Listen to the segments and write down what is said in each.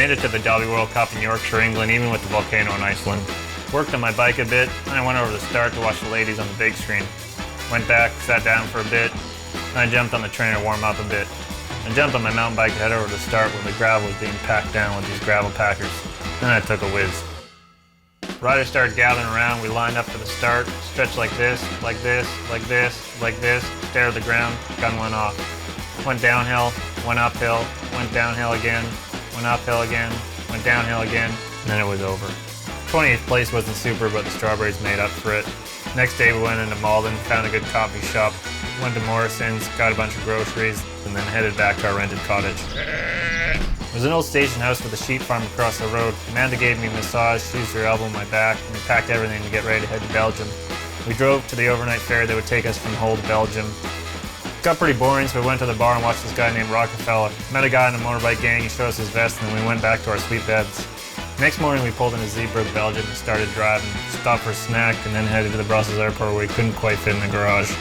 Made it to the Derby World Cup in Yorkshire, England, even with the volcano in Iceland. Worked on my bike a bit, and I went over to the start to watch the ladies on the big screen. Went back, sat down for a bit, and I jumped on the train to warm up a bit. I jumped on my mountain bike to head over to the start where the gravel was being packed down with these gravel packers. Then I took a whiz. Riders started gathering around. We lined up for the start, stretched like this, like this, like this, like this, stared at the ground, gun went off. Went downhill, went uphill, went downhill again, went uphill again, went downhill again, and then it was over. 20th place wasn't super, but the strawberries made up for it. Next day we went into Malden, found a good coffee shop, went to Morrison's, got a bunch of groceries, and then headed back to our rented cottage. There was an old station house with a sheep farm across the road. Amanda gave me a massage, she used her elbow on my back, and we packed everything to get ready to head to Belgium. We drove to the overnight ferry that would take us from Hull to Belgium. Got pretty boring, so we went to the bar and watched this guy named Rockefeller. Met a guy in a motorbike gang, he showed us his vest, and then we went back to our sweet beds. Next morning we pulled into Zeebrugge, Belgium, and started driving. Stopped for a snack, and then headed to the Brussels airport where we couldn't quite fit in the garage.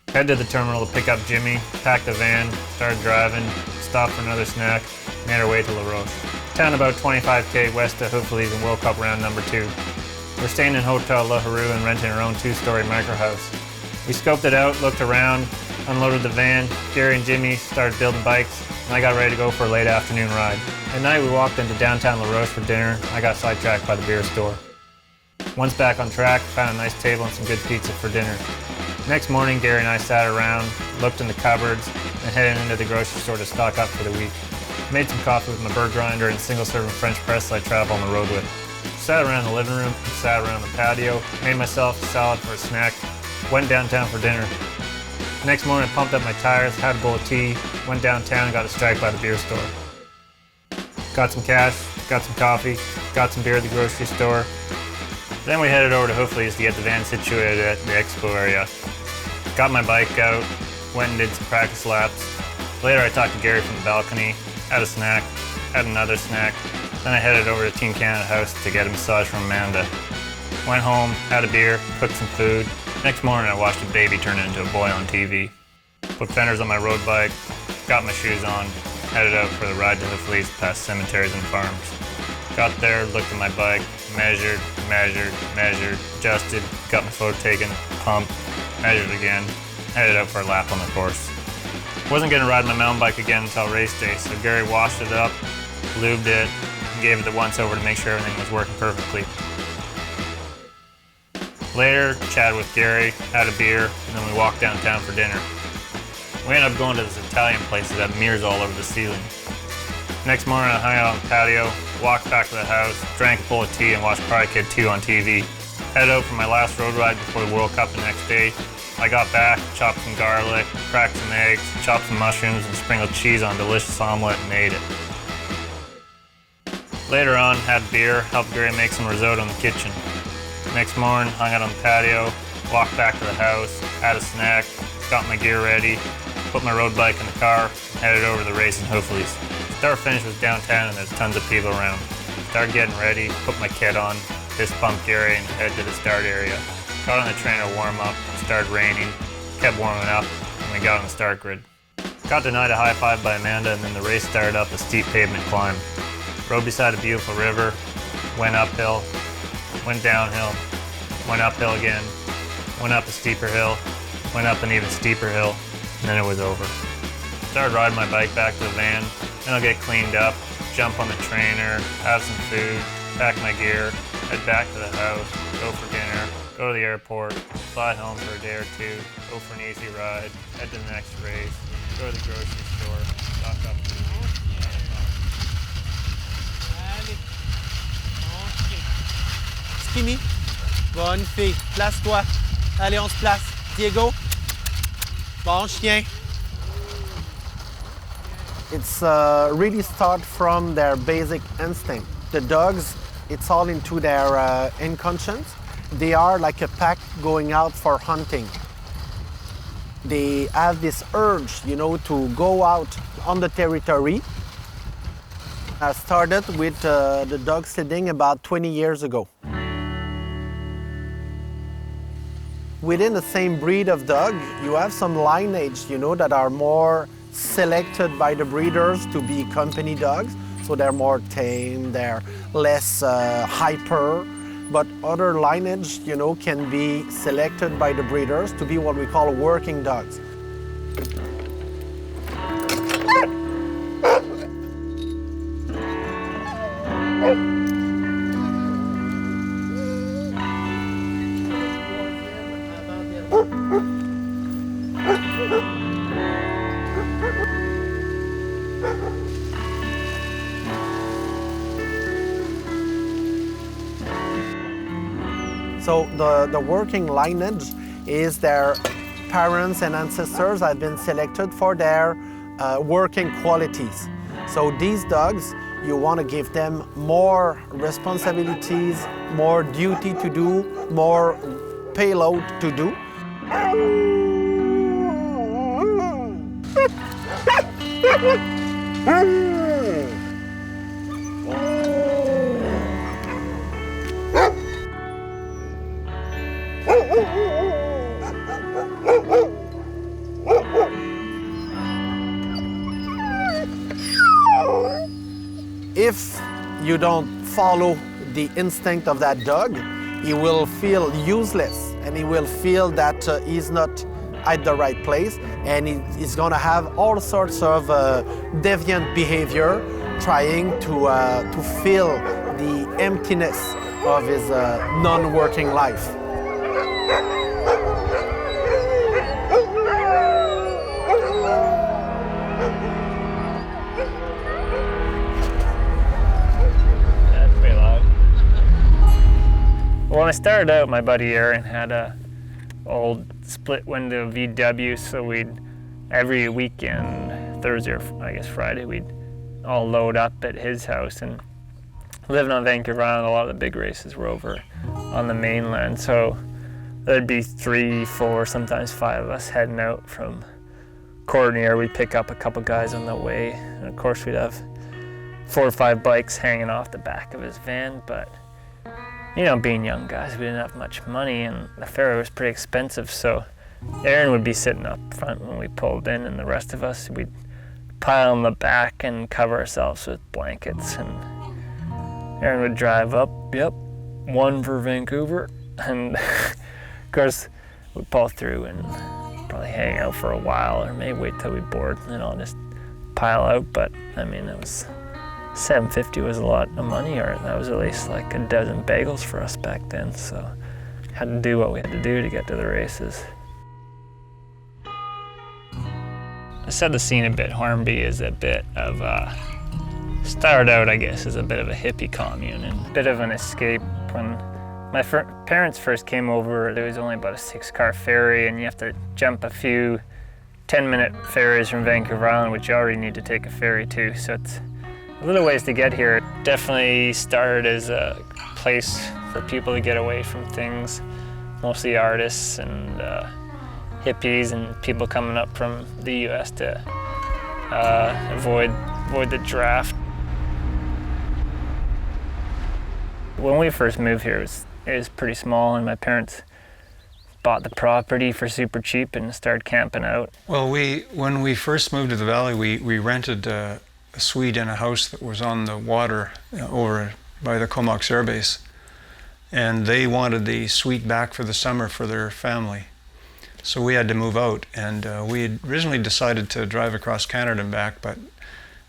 Head to the terminal to pick up Jimmy, packed the van, started driving, stopped for another snack, made our way to La Roche. Town about 25k west of Hoofleys and World Cup round number 2. We're staying in Hotel La Haru and renting our own 2-story micro house. We scoped it out, looked around, unloaded the van. Gary and Jimmy started building bikes, and I got ready to go for a late afternoon ride. At night we walked into downtown La Roche for dinner. I got sidetracked by the beer store. Once back on track, found a nice table and some good pizza for dinner. Next morning, Gary and I sat around, looked in the cupboards, and headed into the grocery store to stock up for the week. Made some coffee with my bird grinder and single-serving French press I travel on the road with. Sat around the living room, sat around the patio, made myself a salad for a snack, went downtown for dinner. Next morning, I pumped up my tires, had a bowl of tea, went downtown and got distracted by the beer store. Got some cash, got some coffee, got some beer at the grocery store. Then we headed over to Hoofleys to get the van situated at the expo area. Got my bike out, went and did some practice laps. Later I talked to Gary from the balcony, had a snack, had another snack. Then I headed over to Team Canada House to get a massage from Amanda. Went home, had a beer, cooked some food. Next morning I watched a baby turn into a boy on TV. Put fenders on my road bike, got my shoes on, headed out for the ride to Hoofleys past cemeteries and farms. Got there, looked at my bike, measured, adjusted, got my photo taken, pumped, measured again, headed out for a lap on the course. Wasn't going to ride my mountain bike again until race day, so Gary washed it up, lubed it, and gave it the once-over to make sure everything was working perfectly. Later, chatted with Gary, had a beer, and then we walked downtown for dinner. We ended up going to this Italian place that had mirrors all over the ceiling. Next morning I hung out on the patio, walked back to the house, drank a bowl of tea and watched Karate Kid 2 on TV. Headed out for my last road ride before the World Cup the next day. I got back, chopped some garlic, cracked some eggs, chopped some mushrooms and sprinkled cheese on a delicious omelet and ate it. Later on, had beer, helped Gary make some risotto in the kitchen. Next morning, hung out on the patio, walked back to the house, had a snack, got my gear ready, put my road bike in the car, and headed over to the race in Hoofleys. Start finish was downtown and there's tons of people around. Started getting ready, put my kit on, fist pumped Gary and head to the start area. Got on the train to warm up, it started raining, kept warming up, and we got on the start grid. Got denied a high five by Amanda and then the race started up a steep pavement climb. Rode beside a beautiful river, went uphill, went downhill, went uphill again, went up a steeper hill, went up an even steeper hill, and then it was over. Started riding my bike back to the van, then I'll get cleaned up, jump on the trainer, have some food, pack my gear, head back to the house, go for dinner, go to the airport, fly home for a day or two, go for an easy ride, head to the next race, go to the grocery store, stock up food. Skinny. Bonne fille. Place-toi. Allez, on se place. Diego. Bon chien. It's really start from their basic instinct. The dogs, it's all into their inconscience. They are like a pack going out for hunting. They have this urge, to go out on the territory. I started with the dog sledding about 20 years ago. Within the same breed of dog, you have some lineage, that are more selected by the breeders to be company dogs. So they're more tame, they're less hyper. But other lineage, can be selected by the breeders to be what we call working dogs. So the working lineage is their parents and ancestors have been selected for their working qualities. So these dogs, you want to give them more responsibilities, more duty to do, more payload to do. If you don't follow the instinct of that dog, he will feel useless and he will feel that he's not at the right place, and he's going to have all sorts of deviant behavior trying to fill the emptiness of his non-working life. When I started out, my buddy Aaron had a old split window VW, so we'd every weekend, Thursday or I guess Friday, we'd all load up at his house. And living on Vancouver Island, a lot of the big races were over on the mainland, so there'd be 3, 4, sometimes 5 of us heading out from Courtenay, or we'd pick up a couple guys on the way, and of course we'd have 4 or 5 bikes hanging off the back of his van. But being young guys, we didn't have much money, and the ferry was pretty expensive, so Aaron would be sitting up front when we pulled in, and the rest of us, we'd pile on the back and cover ourselves with blankets, and Aaron would drive up, one for Vancouver, and of course we'd pull through and probably hang out for a while, or maybe wait till we board, and then I'll just pile out. But I mean, it was $7.50 was a lot of money, or that was at least like a dozen bagels for us back then, so had to do what we had to do to get to the races. I said the scene a bit. Hornby is a bit of started out, I guess, as a bit of a hippie commune and a bit of an escape. When my parents first came over, there was only about a 6-car ferry, and you have to jump a few 10-minute ferries from Vancouver Island, which you already need to take a ferry to, so it's a little ways to get here. It definitely started as a place for people to get away from things, mostly artists and hippies and people coming up from the US to avoid the draft. When we first moved here, it was pretty small, and my parents bought the property for super cheap and started camping out. Well, when we first moved to the valley, we rented a suite in a house that was on the water over by the Comox Air Base, and they wanted the suite back for the summer for their family. So we had to move out, and we had originally decided to drive across Canada and back, but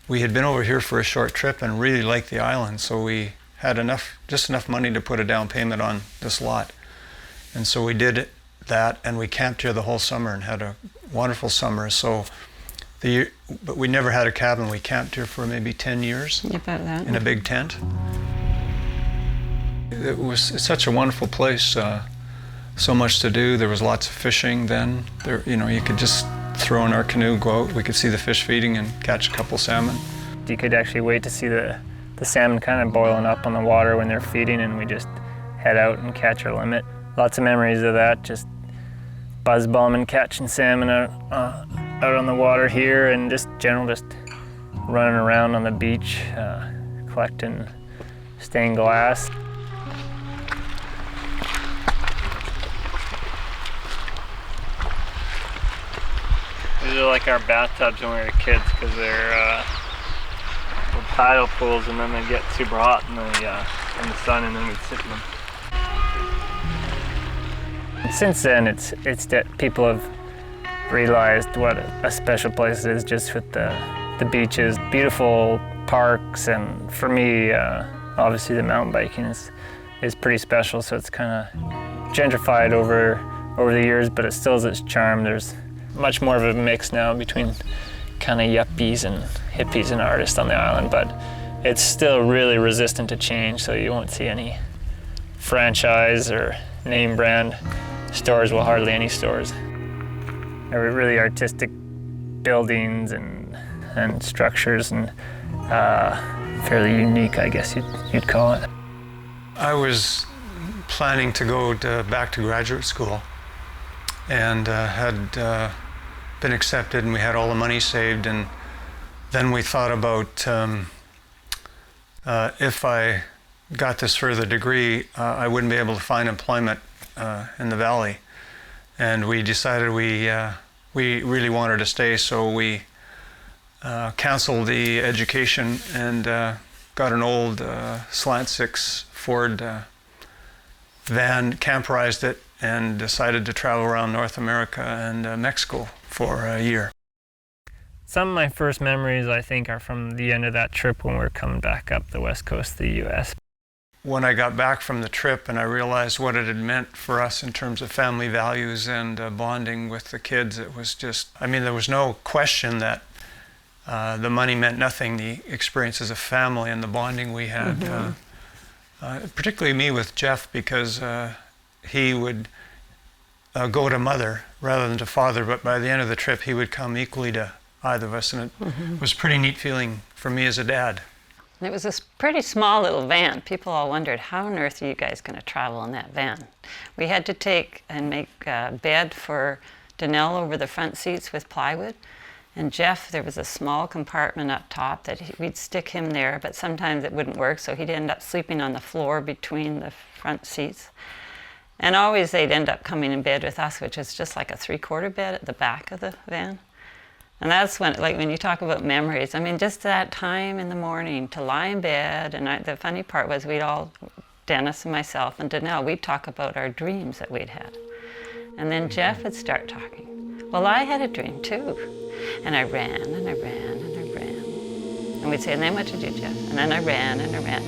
we had been over here for a short trip and really liked the island, so we had just enough money to put a down payment on this lot. And so we did that, and we camped here the whole summer and had a wonderful summer. But we never had a cabin. We camped here for maybe 10 years about that. In a big tent. It's such a wonderful place. So much to do. There was lots of fishing then. You could just throw in our canoe, go out. We could see the fish feeding and catch a couple salmon. You could actually wait to see the salmon kind of boiling up on the water when they're feeding, and we just head out and catch our limit. Lots of memories of that, just buzz bombing, catching salmon out on the water here, and just running around on the beach, collecting stained glass. These are like our bathtubs when we were kids, because tidal pools, and then they get super hot in the sun, and then we sit in them. Since then, it's that people have realized what a special place it is, just with the beaches, beautiful parks, and for me, obviously the mountain biking is pretty special. So it's kind of gentrified over the years, but it still has its charm. There's much more of a mix now between kind of yuppies and hippies and artists on the island, but it's still really resistant to change. So you won't see any franchise or name brand stores, well, hardly any stores. They're really artistic buildings and structures, and fairly unique, I guess you'd call it. I was planning to go back to graduate school, and had been accepted, and we had all the money saved, and then we thought about if I got this further degree, I wouldn't be able to find employment in the valley, and we decided we really wanted to stay, so we canceled the education and got an old slant six Ford van, camperized it, and decided to travel around North America and Mexico for a year. Some of my first memories, I think, are from the end of that trip when we were coming back up the west coast of the U.S. When I got back from the trip and I realized what it had meant for us in terms of family values and bonding with the kids, it was just, I mean, there was no question that the money meant nothing. The experience as a family and the bonding we had, particularly me with Geoff, because he would go to mother rather than to father, but by the end of the trip he would come equally to either of us, and it was a pretty neat feeling for me as a dad. It was this pretty small little van. People all wondered, how on earth are you guys going to travel in that van? We had to take and make a bed for Danelle over the front seats with plywood. And Geoff, there was a small compartment up top that we'd stick him there, but sometimes it wouldn't work, so he'd end up sleeping on the floor between the front seats. And always they'd end up coming in bed with us, which is just like a 3/4 bed at the back of the van. And that's when, like, when you talk about memories, I mean, just that time in the morning to lie in bed, and the funny part was we'd all, Dennis and myself and Danelle, we'd talk about our dreams that we'd had. And then Geoff would start talking. Well, I had a dream too. And I ran, and I ran, and I ran. And we'd say, and then what did you do, Geoff? And then I ran, and I ran.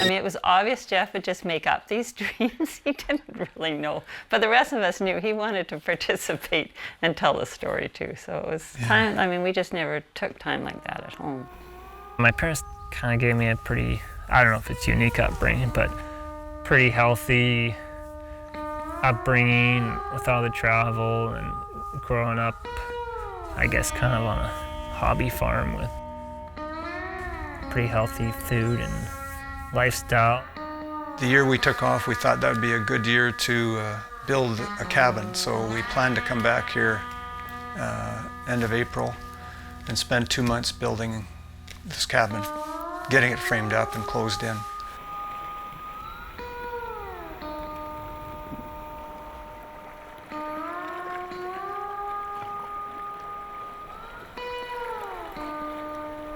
I mean, it was obvious Geoff would just make up these dreams. He didn't really know. But the rest of us knew he wanted to participate and tell the story too. So it was time, I mean, we just never took time like that at home. My parents kind of gave me a pretty, I don't know if it's unique upbringing, but pretty healthy upbringing with all the travel and growing up, I guess, kind of on a hobby farm with pretty healthy food and lifestyle. The year we took off, we thought that would be a good year to build a cabin, so we planned to come back here end of April and spend 2 months building this cabin, getting it framed up and closed in.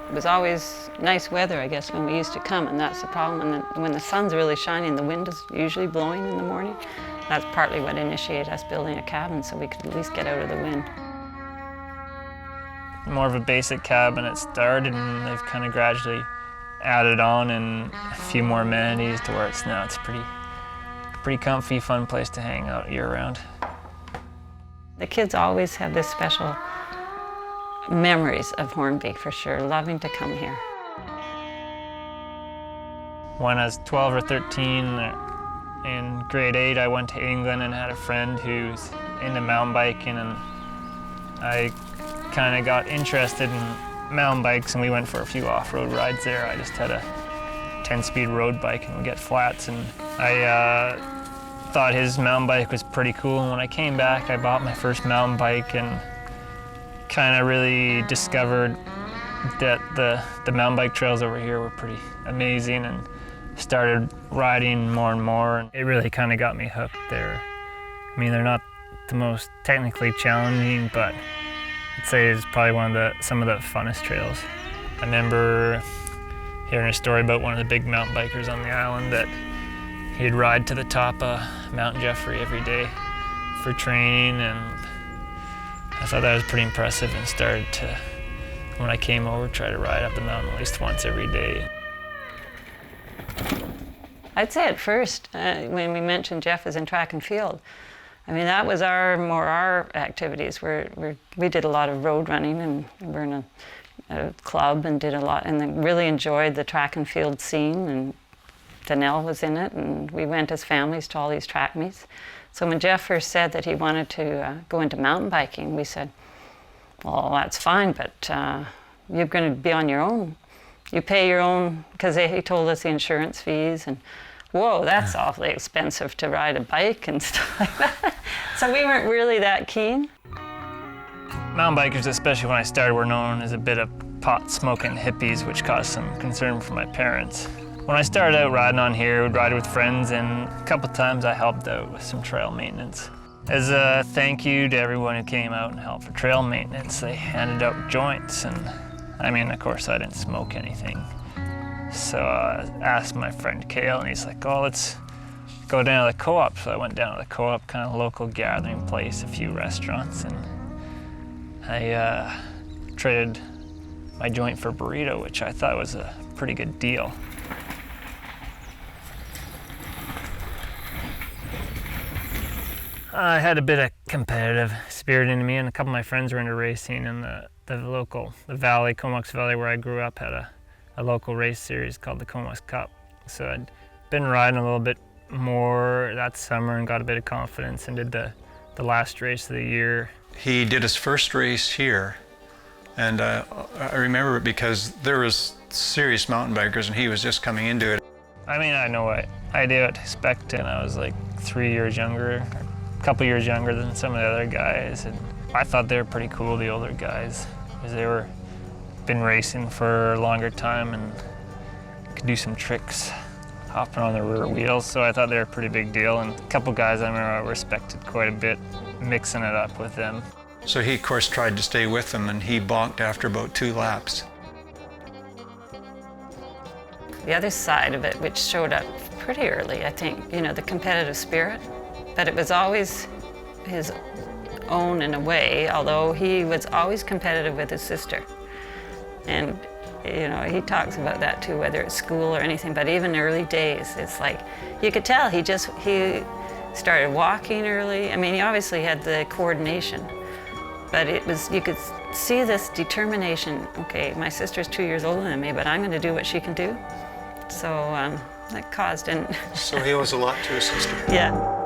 It was always nice weather, I guess, when we used to come, and that's the problem. When the sun's really shining, the wind is usually blowing in the morning. That's partly what initiated us building a cabin, so we could at least get out of the wind. More of a basic cabin at start, and they've kind of gradually added on and a few more amenities to where it's now. It's pretty comfy, fun place to hang out year-round. The kids always have this special memories of Hornby, for sure, loving to come here. When I was 12 or 13, in grade 8, I went to England and had a friend who's into mountain biking, and I kind of got interested in mountain bikes, and we went for a few off-road rides there. I just had a 10-speed road bike, and we get flats, and I thought his mountain bike was pretty cool, and when I came back, I bought my first mountain bike and kind of really discovered that the mountain bike trails over here were pretty amazing, and started riding more and more, and it really kind of got me hooked there. I mean, they're not the most technically challenging, but I'd say it's probably some of the funnest trails. I remember hearing a story about one of the big mountain bikers on the island that he'd ride to the top of Mount Jeffrey every day for training, and I thought that was pretty impressive, and started to, when I came over, try to ride up the mountain at least once every day. I'd say at first, when we mentioned Geoff was in track and field, I mean, that was our activities. We did a lot of road running, and we were in a club and did a lot, and then really enjoyed the track and field scene, and Danelle was in it, and we went as families to all these track meets. So when Geoff first said that he wanted to go into mountain biking, we said, well, that's fine, but you're going to be on your own. You pay your own, because he told us the insurance fees, and whoa, that's awfully expensive to ride a bike and stuff like that. So we weren't really that keen. Mountain bikers, especially when I started, were known as a bit of pot-smoking hippies, which caused some concern for my parents. When I started out riding on here, I would ride with friends, and a couple times I helped out with some trail maintenance. As a thank you to everyone who came out and helped for trail maintenance, they handed out joints, and I mean, of course, I didn't smoke anything. So I asked my friend Cale, and he's like, oh, let's go down to the co-op. So I went down to the co-op, kind of local gathering place, a few restaurants, and I traded my joint for a burrito, which I thought was a pretty good deal. I had a bit of competitive spirit into me, and a couple of my friends were into racing, and the valley, Comox Valley, where I grew up, had a local race series called the Comox Cup. So I'd been riding a little bit more that summer and got a bit of confidence, and did the last race of the year. He did his first race here, and I remember it because there was serious mountain bikers, and he was just coming into it. I mean, I had no idea what to expect, and I was like 3 years younger, a couple years younger than some of the other guys, and I thought they were pretty cool, the older guys, because they were been racing for a longer time and could do some tricks hopping on the rear wheels, so I thought they were a pretty big deal, and a couple guys I remember I respected quite a bit, mixing it up with them. So he, of course, tried to stay with them, and he bonked after about 2 laps. The other side of it, which showed up pretty early, I think, the competitive spirit, but it was always his own in a way, although he was always competitive with his sister. And he talks about that too, whether it's school or anything, but even early days, it's like, you could tell he started walking early. I mean, he obviously had the coordination, but you could see this determination, okay, my sister's 2 years older than me, but I'm gonna do what she can do. So that caused So he owes a lot to his sister. Yeah.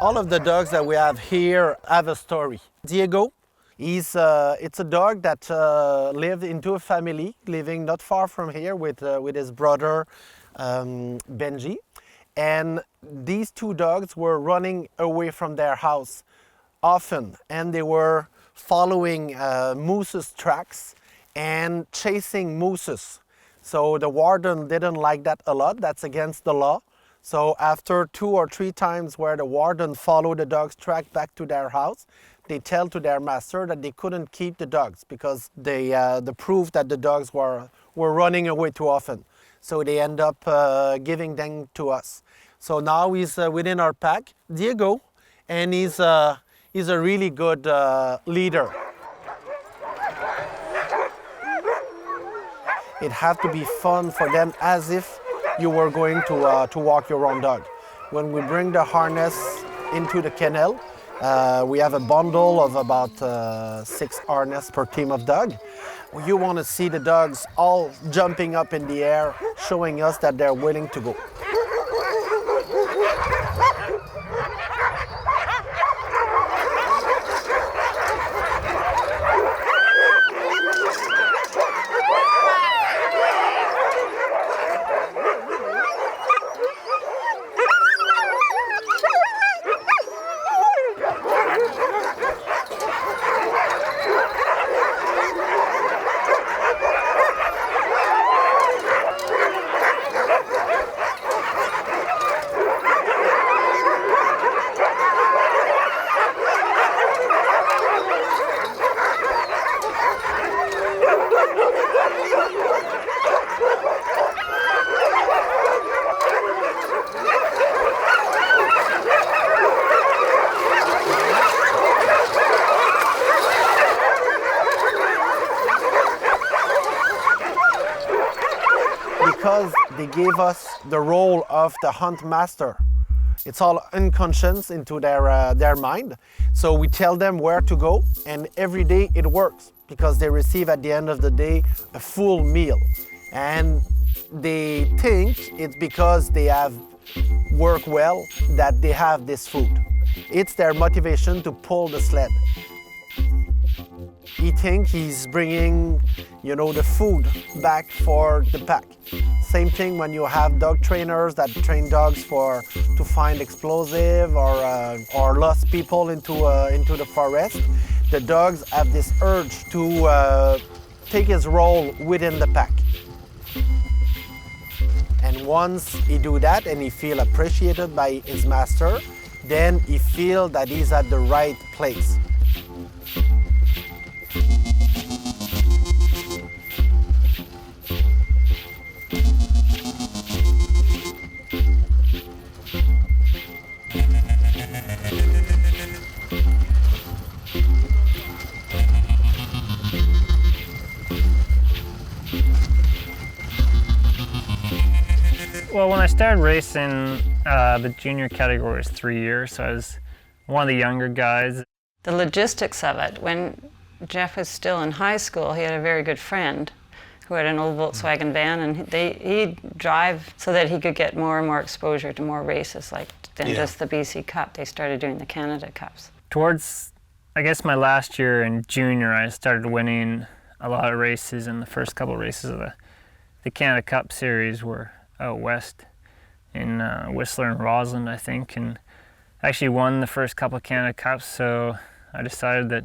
All of the dogs that we have here have a story. Diego, it's a dog that lived into a family living not far from here with his brother Benji. And these two dogs were running away from their house often, and they were following moose's tracks and chasing mooses. So the warden didn't like that a lot. That's against the law. So after 2 or 3 times where the warden followed the dog's track back to their house, they tell to their master that they couldn't keep the dogs because the proof that the dogs were running away too often. So they end up giving them to us. So now he's within our pack, Diego, and he's a really good leader. It had to be fun for them as if you were going to walk your own dog. When we bring the harness into the kennel, we have a bundle of about 6 harness per team of dog. You want to see the dogs all jumping up in the air, showing us that they're willing to go. Because they gave us the role of the hunt master. It's all unconscious into their mind. So we tell them where to go, and every day it works because they receive at the end of the day a full meal. And they think it's because they have worked well that they have this food. It's their motivation to pull the sled. He thinks he's bringing, the food back for the pack. Same thing when you have dog trainers that train dogs to find explosive or lost people into the forest. The dogs have this urge to take his role within the pack. And once he do that and he feel appreciated by his master, then he feel that he's at the right place. Well, when I started racing, the junior category was 3 years, so I was one of the younger guys. The logistics of it, when Geoff was still in high school, he had a very good friend who had an old Volkswagen van, and he'd drive so that he could get more and more exposure to more races, than just the BC Cup. They started doing the Canada Cups. Towards, I guess, my last year in junior, I started winning a lot of races, and the first couple of races of the Canada Cup series were out west in Whistler and Rossland, I think, and actually won the first couple of Canada Cups, so I decided that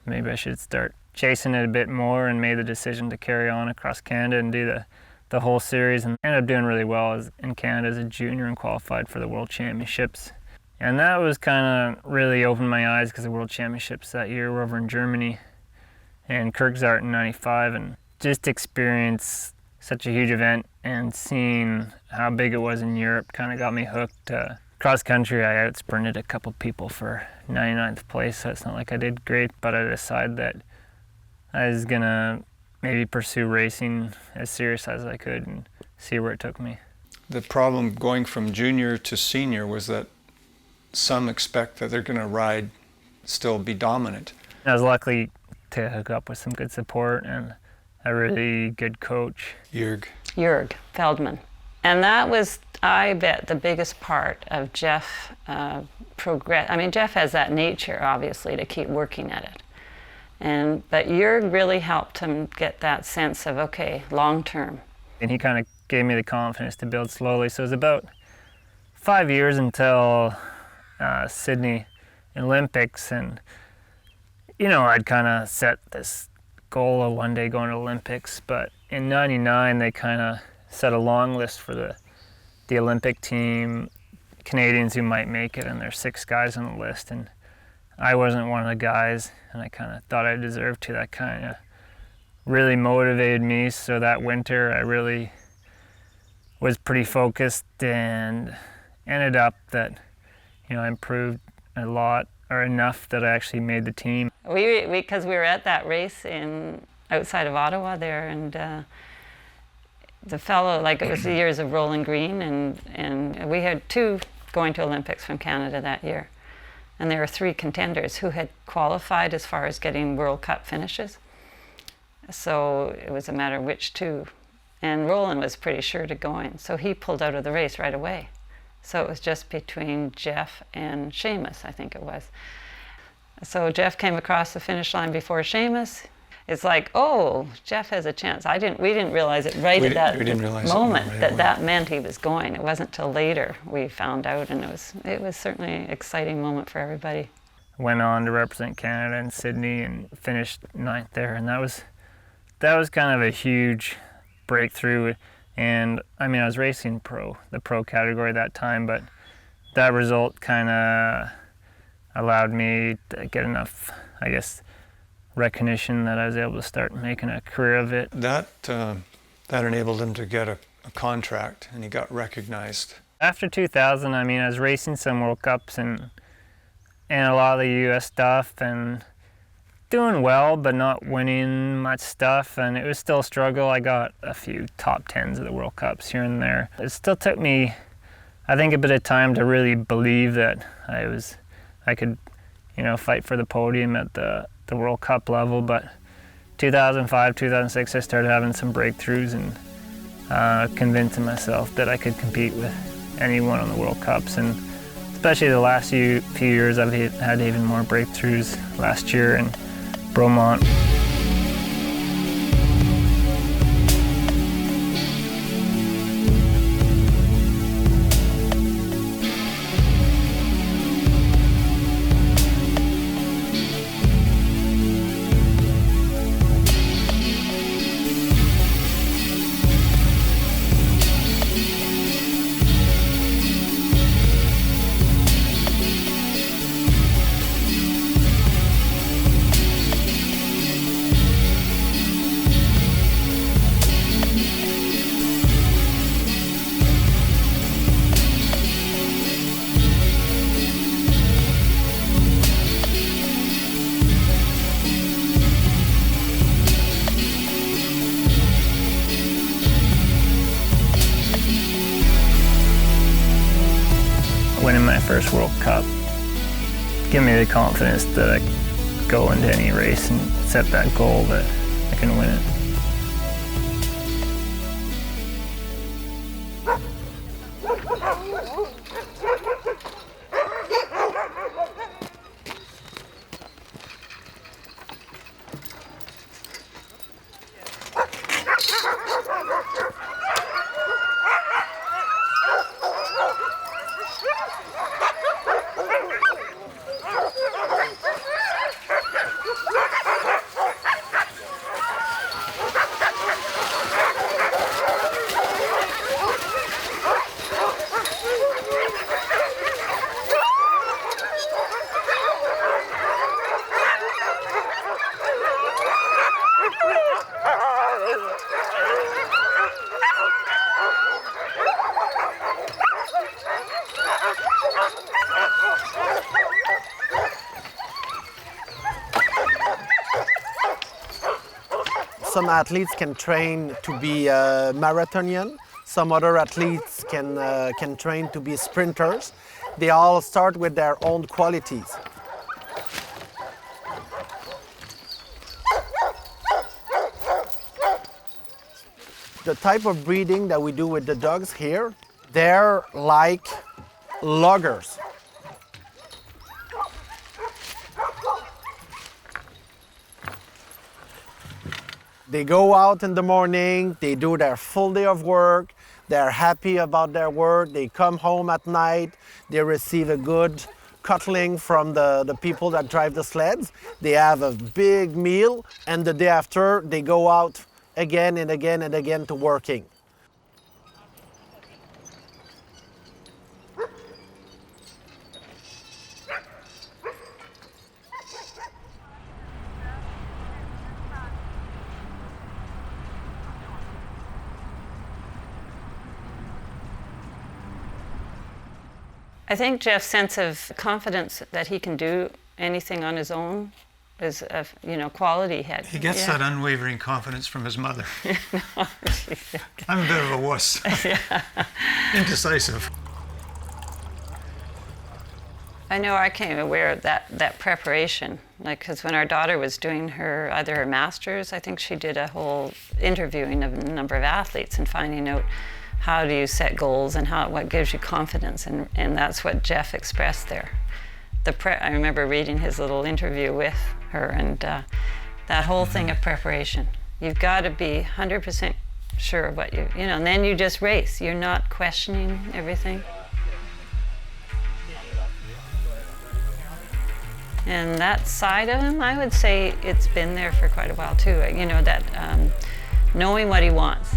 maybe I should start chasing it a bit more and made the decision to carry on across Canada and do the whole series, and ended up doing really well in Canada as a junior and qualified for the World Championships. And that was kind of really opened my eyes because the World Championships that year were over in Germany and Kirchzart in '95, and just experience such a huge event and seeing how big it was in Europe kind of got me hooked. Cross country, I out-sprinted a couple people for 99th place, so it's not like I did great, but I decided that I was gonna maybe pursue racing as serious as I could and see where it took me. The problem going from junior to senior was that some expect that they're gonna still be dominant. I was lucky to hook up with some good support and a really good coach. Jörg Feldman. And that was, I bet, the biggest part of Geoff progress. I mean, Geoff has that nature, obviously, to keep working at it. But you're really helped him get that sense of, okay, long term. And he kind of gave me the confidence to build slowly. So it was about 5 years until Sydney Olympics, and I'd kind of set this goal of one day going to Olympics, but in '99 they kind of set a long list for the Olympic team, Canadians who might make it, and there's 6 guys on the list, and I wasn't one of the guys, and I kind of thought I deserved to. That kind of really motivated me, so that winter I really was pretty focused, and ended up that I improved a lot, or enough that I actually made the team. Because we were at that race outside of Ottawa there, and the fellow, like, it was the years of Roland Green, and we had 2 going to Olympics from Canada that year. And there were 3 contenders who had qualified as far as getting World Cup finishes. So it was a matter of which 2. And Roland was pretty sure to go in, so he pulled out of the race right away. So it was just between Geoff and Seamus, I think it was. So Geoff came across the finish line before Seamus. It's like, oh, Geoff has a chance. We didn't realize it right at that moment that meant he was going. It wasn't till later we found out, and it was certainly an exciting moment for everybody. Went on to represent Canada in Sydney and finished 9th there, and that was kind of a huge breakthrough. And I mean, I was racing the pro category at that time, but that result kind of allowed me to get enough, I guess, recognition that I was able to start making a career of it. That enabled him to get a contract, and he got recognized. After 2000, I mean, I was racing some World Cups and a lot of the U.S. stuff, and doing well, but not winning much stuff, and it was still a struggle. I got a few top 10s of the World Cups here and there. It still took me, I think, a bit of time to really believe that I could, fight for the podium at the World Cup level. But 2005, 2006, I started having some breakthroughs and convincing myself that I could compete with anyone on the World Cups. And especially the last few years, I've had even more breakthroughs. Last year in Bromont. Winning my first World Cup gave me the confidence that I could go into any race and set that goal that I can win it. Some athletes can train to be marathonian. Some other athletes can train to be sprinters. They all start with their own qualities. The type of breeding that we do with the dogs here, they're like loggers. They go out in the morning, they do their full day of work, they're happy about their work, they come home at night, they receive a good cuddling from the people that drive the sleds, they have a big meal, and the day after they go out again and again and again to working. I think Geoff's sense of confidence that he can do anything on his own is a quality head. He gets that unwavering confidence from his mother. I'm a bit of a wuss. Indecisive. I know I came aware of that preparation, because when our daughter was doing either her master's, I think she did a whole interviewing of a number of athletes and finding out how do you set goals and what gives you confidence, and that's what Geoff expressed there. I remember reading his little interview with her, and that whole thing of preparation. You've got to be 100% sure of what and then you just race. You're not questioning everything. And that side of him, I would say it's been there for quite a while too. That knowing what he wants.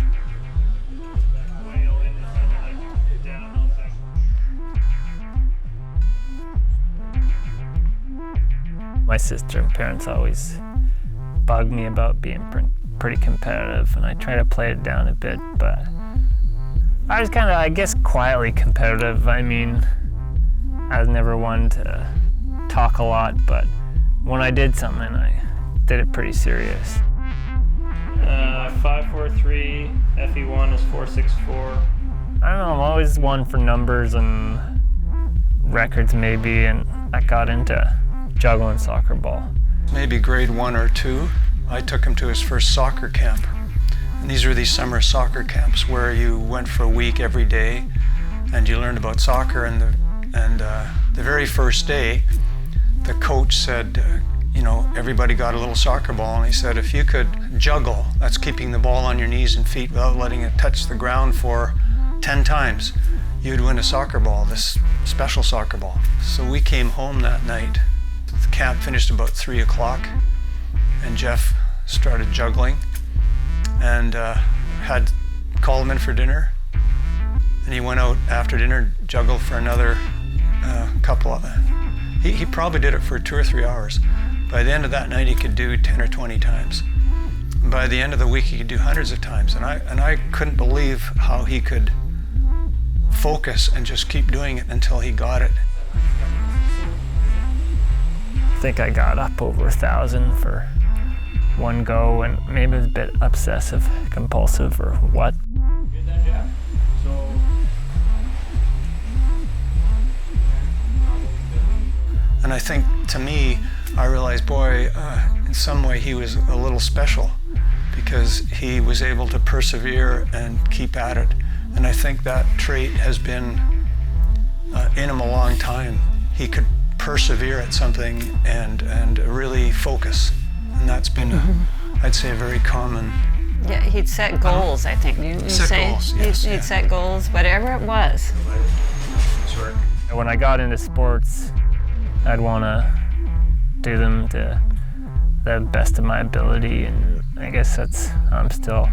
My sister and parents always bug me about being pretty competitive, and I try to play it down a bit, but I was kind of, I guess, quietly competitive. I mean, I was never one to talk a lot, but when I did something, I did it pretty serious. 543, FE1 is 464. I don't know, I'm always one for numbers and records maybe, and I got into juggling soccer ball. Maybe grade 1 or 2, I took him to his first soccer camp. And these were these summer soccer camps where you went for a week every day and you learned about soccer. And the very first day, the coach said, everybody got a little soccer ball, and he said, if you could juggle, that's keeping the ball on your knees and feet without letting it touch the ground for 10 times, you'd win a soccer ball, this special soccer ball. So we came home that night. The camp finished about 3 o'clock, and Geoff started juggling, and had called him in for dinner, and he went out after dinner, juggled for another couple of he probably did it for 2 or 3 hours. By the end of that night, he could do 10 or 20 times. And by the end of the week, he could do hundreds of times, and I couldn't believe how he could focus and just keep doing it until he got it. I think I got up over 1,000 for one go, and maybe it was a bit obsessive, compulsive, or what. Good then, Geoff. And I think, to me, I realized, boy, in some way he was a little special because he was able to persevere and keep at it. And I think that trait has been in him a long time. He could persevere at something and really focus. And that's been, I'd say, a very common. Yeah, he'd set goals, I think. You set say goals, yes, he'd set goals, whatever it was. Sure. When I got into sports, I'd want to do them to the best of my ability, and I guess I'm still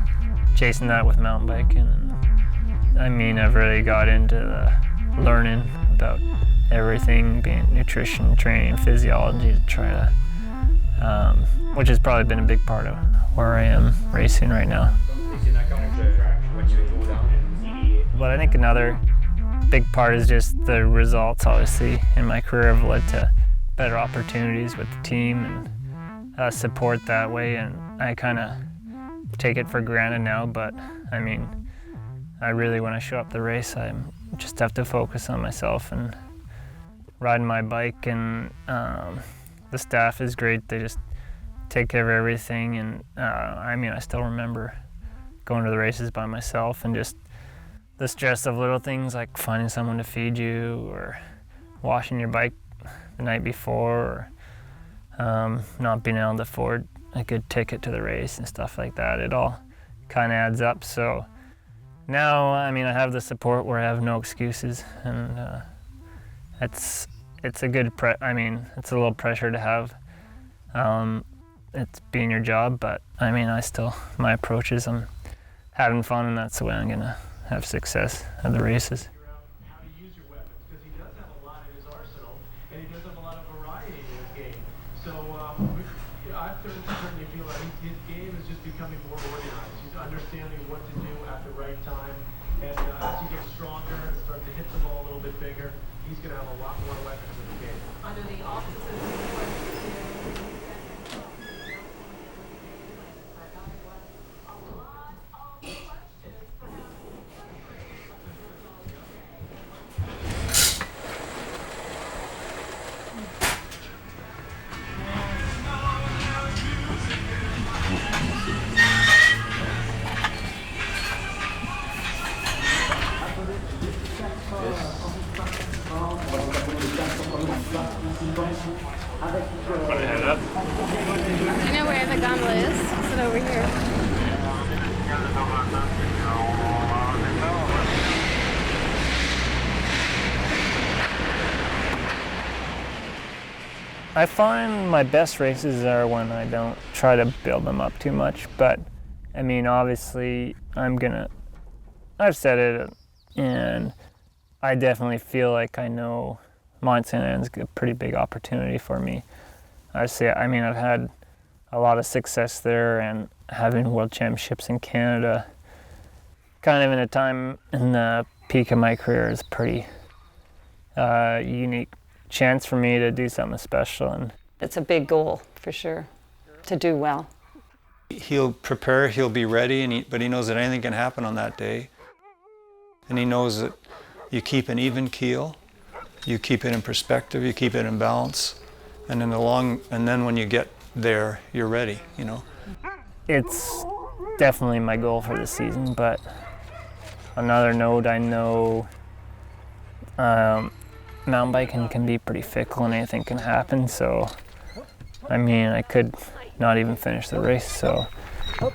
chasing that with mountain biking. And I mean, I've really got into the learning about everything, being nutrition, training, physiology, to try to, which has probably been a big part of where I am racing right now. But I think another big part is just the results, obviously, in my career have led to better opportunities with the team and support that way, and I kind of take it for granted now, but I mean, I really, when I show up the race, I just have to focus on myself and riding my bike, and the staff is great. They just take care of everything, and I mean, I still remember going to the races by myself and just the stress of little things like finding someone to feed you or washing your bike the night before, or not being able to afford a good ticket to the race and stuff like that. It all kind of adds up. So now, I mean, I have the support where I have no excuses, and it's a good I mean, it's a little pressure to have. It's being your job, but I mean, my approach is I'm having fun, and that's the way I'm gonna have success at the races. How to use your weapons, because he does have a lot in his arsenal, and he does have a lot of variety in his game. So I certainly feel like his game is just becoming more organized. He's understanding what to do at the right time, and as he gets stronger and starts to hit the ball a little bit bigger, he's going to have a lot more weapons in the game. Under the auspices Want to head up? Do you know where the gondola is? Is it over here? I find my best races are when I don't try to build them up too much, but I mean, obviously, I've said it, and I definitely feel like I know Mount Sainte-Anne's a pretty big opportunity for me. I've had a lot of success there, and having world championships in Canada, kind of in a time in the peak of my career, is pretty unique chance for me to do something special. And It's a big goal, for sure, to do well. He'll prepare, he'll be ready, but he knows that anything can happen on that day. And he knows that you keep an even keel, you keep it in perspective, you keep it in balance, and then when you get there, you're ready, you know. it's definitely my goal for the season, but another note, I know mountain biking can be pretty fickle and anything can happen, so I mean, I could not even finish the race, so. Oh,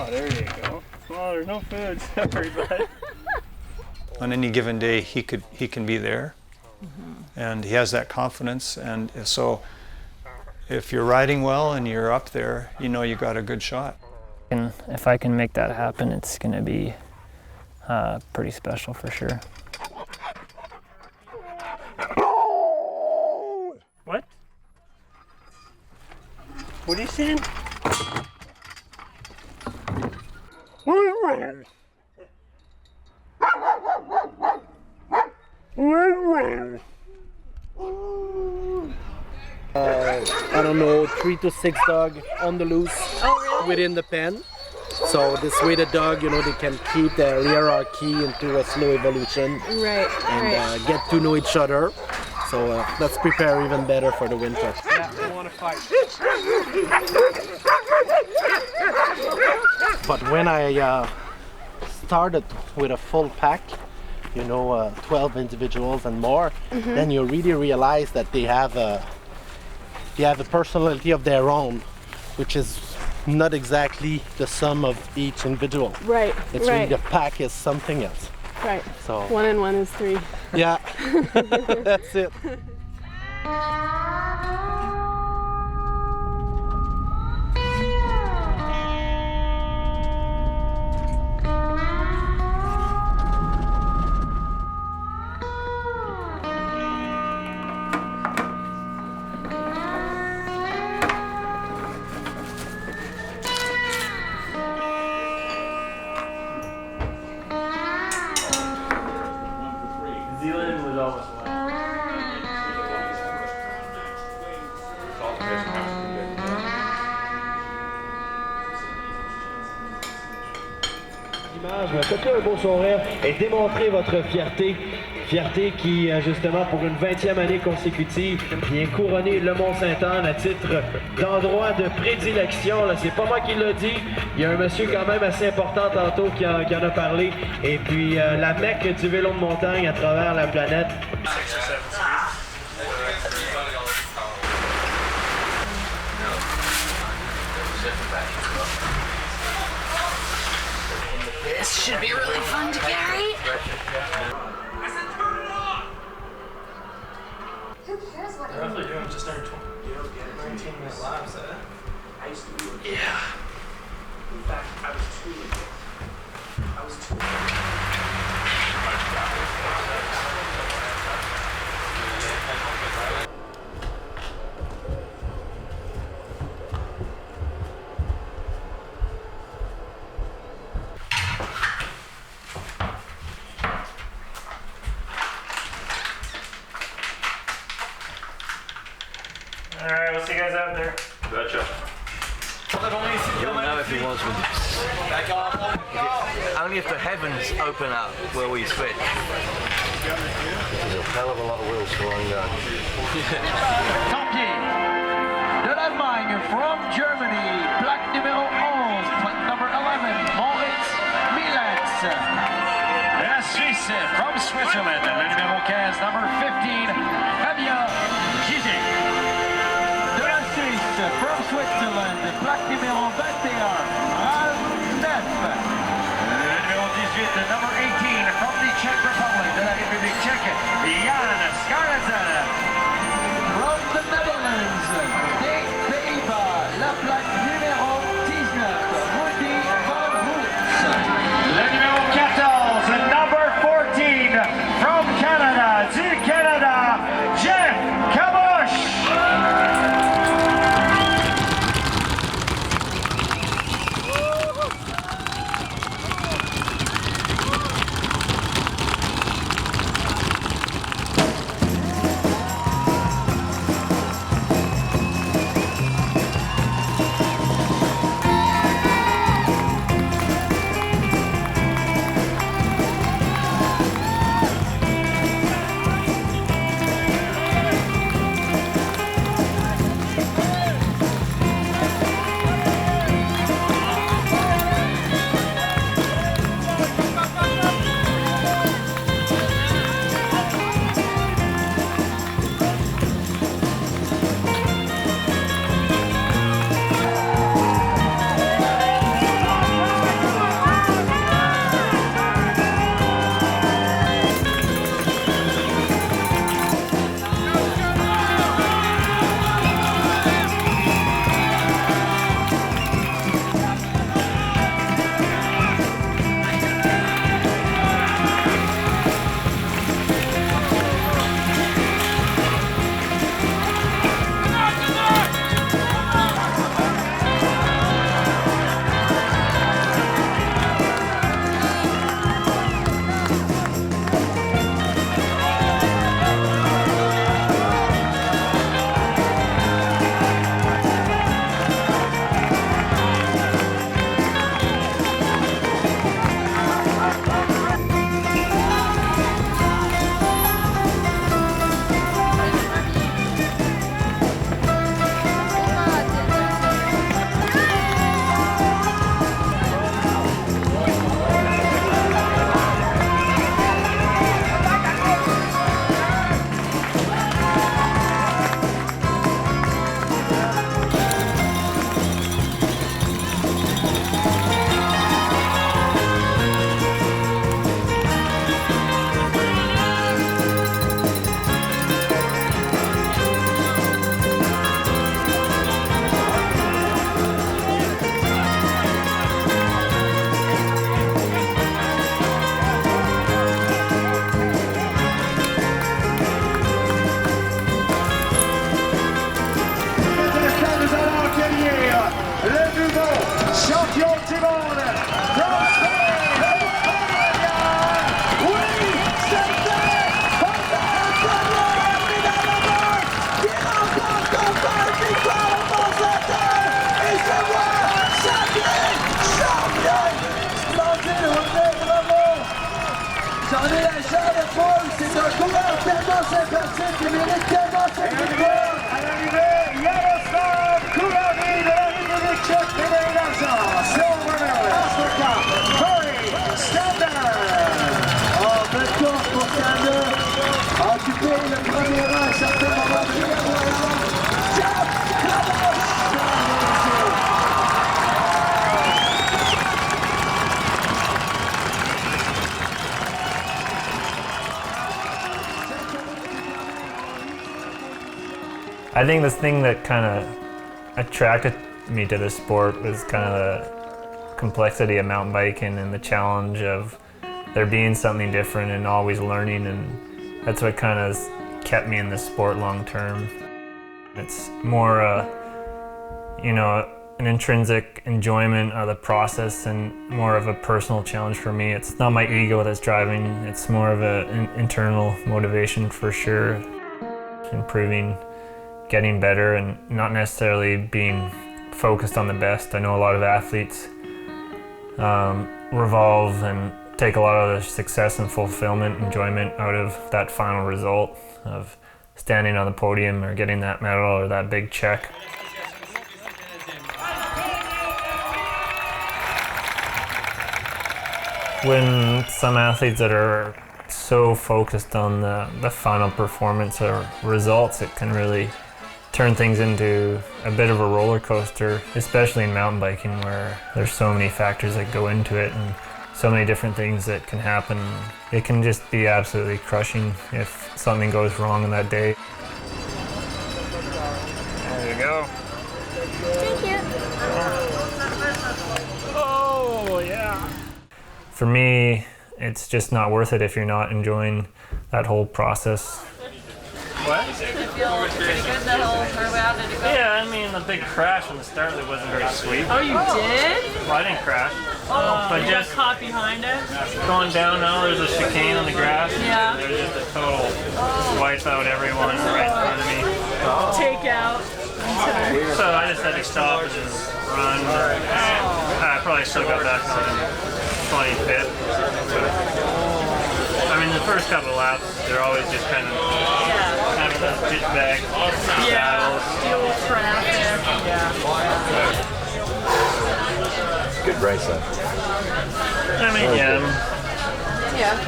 there you go. Oh, there's no food. Sorry, bud. On any given day, he can be there, and he has that confidence, and so if you're riding well and you're up there, you know you got a good shot. And if I can make that happen, it's gonna be pretty special for sure. What? What are you saying? I don't know, 3 to 6 dogs on the loose within the pen. So this way the dog, you know, they can keep their hierarchy into a slow evolution and get to know each other. So let's prepare even better for the winter. Yeah, I want to fight. But when I started with a full pack, you know, 12 individuals and more, then you really realize that they have a personality of their own, which is not exactly the sum of each individual. Right. It's really the pack is something else. Right. So 1 and 1 is 3. yeah, that's it. Zealand was almost one. Faites un beau sourire et démontrez votre fierté. Fierté qui, justement, pour une 20e année consécutive, vient couronner le Mont-Sainte-Anne à titre d'endroit de prédilection. Là, c'est pas moi qui l'a dit. Il y a un monsieur quand même assez important tantôt qui en a parlé. Et puis, la Mecque du vélo de montagne à travers la planète. 6 or 7 skis. should be really fun to carry. Who cares what They're roughly doing just under 19-minute laps, eh? I used to be with Yeah. In fact, I was too All right, we'll see you guys out there. Gotcha. You'll know if he was with us. Only if the heavens open up will we switch. There's a hell of a lot of wheels for one guy. Tanguy de l'Allemagne from Germany, plaque numéro 11, plaque number 11, Moritz Milets. De la Suisse from Switzerland, le numéro 15, number 15, Fabien Gizet. De la Suisse from Switzerland, plaque numéro 21, Ralf Neff. Le numéro 18, number 18, from the Czech Republic, de la République tchèque, Jan Skarlazen. From the Netherlands, des Pays-Bas, la plaque numéro 19, Rudy Van Hoets. Le numéro 14, number 14, from Canada, du Canada, Geoff Kabush. I think this thing that kind of attracted me to this sport was kind of the complexity of mountain biking and the challenge of there being something different and always learning, and that's what kind of kept me in this sport long term. It's more an intrinsic enjoyment of the process and more of a personal challenge for me. It's not my ego that's driving, it's more of an internal motivation for sure. Improving, getting better, and not necessarily being focused on the best. I know a lot of athletes revolve and take a lot of the success and fulfillment, enjoyment out of that final result of standing on the podium or getting that medal or that big check. When some athletes that are so focused on the final performance or results, it can really turn things into a bit of a roller coaster, especially in mountain biking where there's so many factors that go into it and so many different things that can happen. It can just be absolutely crushing if something goes wrong on that day. There you go. Thank you. Oh, yeah. For me, it's just not worth it if you're not enjoying that whole process. What? Did it feel pretty good the whole how did it go? Yeah, I mean, the big crash on the start that wasn't very sweet. Oh, you did? Well, I didn't crash. But you just caught behind it? Going down now, there's a chicane on the grass. Yeah. There's just a total wipe out everyone right in front of me. Take out. So I just had to stop and just run. I probably should have got back on a funny pit. I mean, the first couple of laps, they're always just kind of having those pit bag saddles. Fuel traffic. Yeah. Good race though. I mean, yeah.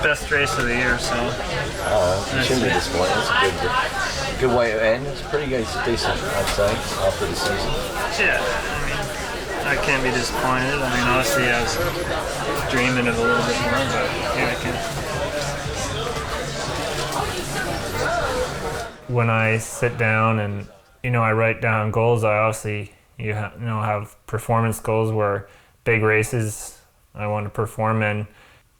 Best race of the year, so. You shouldn't be disappointed. It's a good way to end. It's pretty good, decent, I'd say, after the season. Yeah, I mean, I can't be disappointed. I mean, obviously I was dreaming of a little bit more, but yeah, I can. When I sit down and, I write down goals, I obviously, have performance goals where big races I want to perform in.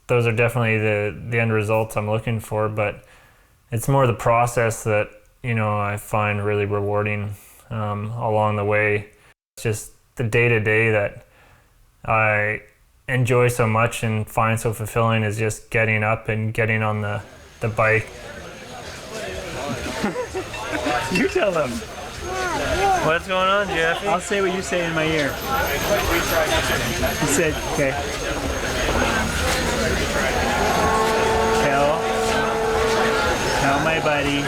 Those are definitely the end results I'm looking for, but it's more the process that, I find really rewarding along the way. It's just the day-to-day that I enjoy so much and find so fulfilling is just getting up and getting on the bike. You tell them. What's going on, Jeff? I'll say what you say in my ear. You said, okay. Tell my buddy,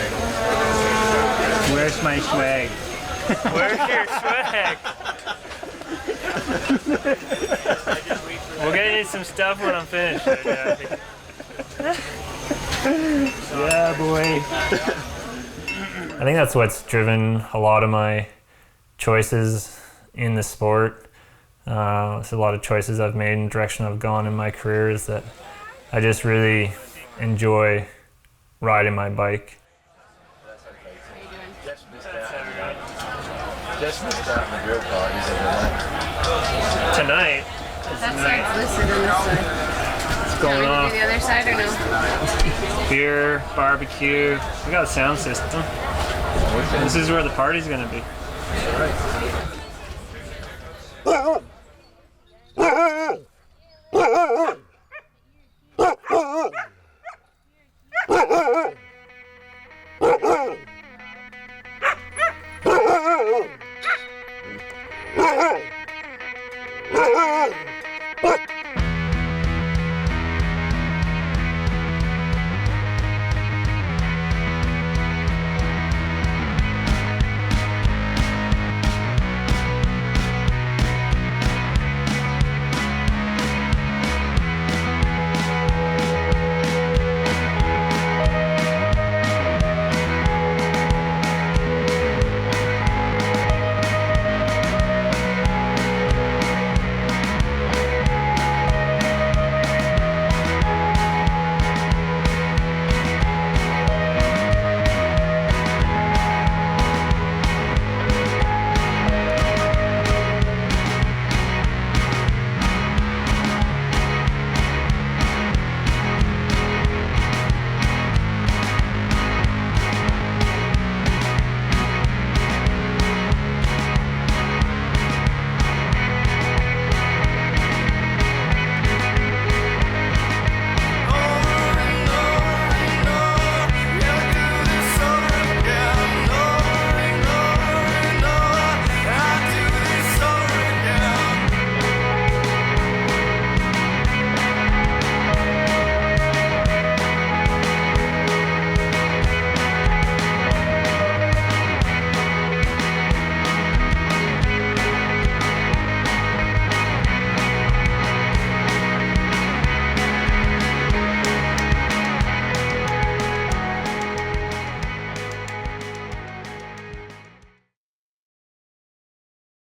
where's my swag? Where's your swag? We'll get you some stuff when I'm finished, Jeffy. Yeah, boy. I think that's what's driven a lot of my choices in the sport. There's a lot of choices I've made and direction I've gone in my career is that I just really enjoy riding my bike. Just missed out on the grill parties every night. Tonight? That side's listed on this side. What's going on? Do the other side or no? Beer, barbecue. We got a sound system. This is where the party's gonna be. Right.